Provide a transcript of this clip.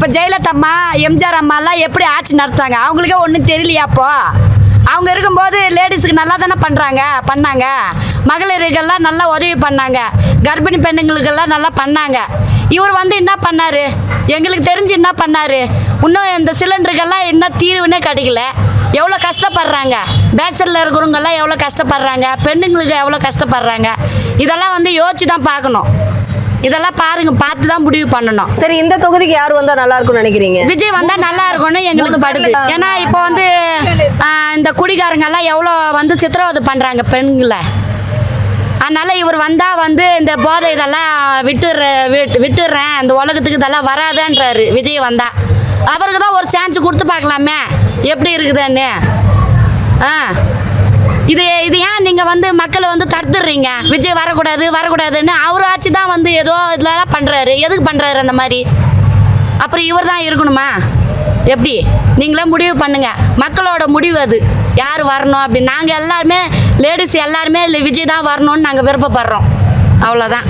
இப்போ ஜெயலலிதா அம்மா எம்ஜிஆர் அம்மாலாம் எப்படி ஆட்சி நடத்தாங்க? அவங்களுக்கே ஒன்றும் தெரியலையா? அப்போ அவங்க இருக்கும்போது லேடிஸுக்கு நல்லா தானே பண்ணாங்க. மகளிருக்கெல்லாம் நல்லா உதவி பண்ணாங்க. கர்ப்பிணி பெண்ணுங்களுக்கெல்லாம் நல்லா பண்ணாங்க. இவர் வந்து என்ன பண்ணார்? எங்களுக்கு தெரிஞ்சு என்ன பண்ணார்? இன்னும் இந்த சிலிண்டருக்கெல்லாம் என்ன தீர்வுன்னே கிடைக்கல. எவ்வளோ கஷ்டப்படுறாங்க. பேச்சலில் இருக்கிறவங்கெல்லாம் எவ்வளோ கஷ்டப்படுறாங்க. பெண்ணுங்களுக்கு எவ்வளோ கஷ்டப்படுறாங்க. இதெல்லாம் வந்து யோசிச்சு தான் பார்க்கணும். இதெல்லாம் பார்த்து தான் முடிவு பண்ணணும். சரி, இந்த தொகுதிக்கு யார் வந்தா நல்லா இருக்கும்னு நினைக்கிறீங்க? விஜய் வந்தா நல்லா இருக்கும்னு எங்களுக்கு படுது. ஏன்னா இப்போ வந்து இந்த குடிகாரங்க எல்லாம் எவ்வளோ வந்து சித்திரவதை பண்றாங்க பெண்களை. அதனால இவர் வந்தா வந்து இந்த போதை இதெல்லாம் விட்டுடுறேன், இந்த உலகத்துக்கு இதெல்லாம் வராதுன்றாரு. விஜய் வந்தா அவருக்கு தான் ஒரு சான்ஸ் கொடுத்து பார்க்கலாமே எப்படி இருக்குதுன்னு. இது ஏன் நீங்கள் வந்து மக்களை வந்து தடுத்துடுறீங்க? விஜய் வரக்கூடாதுன்னு அவர் ஆட்சி தான் வந்து ஏதோ இதெல்லாம் பண்ணுறாரு. எதுக்கு பண்ணுறாரு அந்த மாதிரி? அப்புறம் இவர் தான் இருக்கணுமா? எப்படி? நீங்களே முடிவு பண்ணுங்க. மக்களோட முடிவு அது. யார் வரணும் அப்படின்னு. நாங்கள் எல்லாருமே லேடிஸ் எல்லாருமே இல்லை விஜய் தான் வரணும்னு நாங்கள் விருப்பப்படுறோம். அவ்வளோதான்.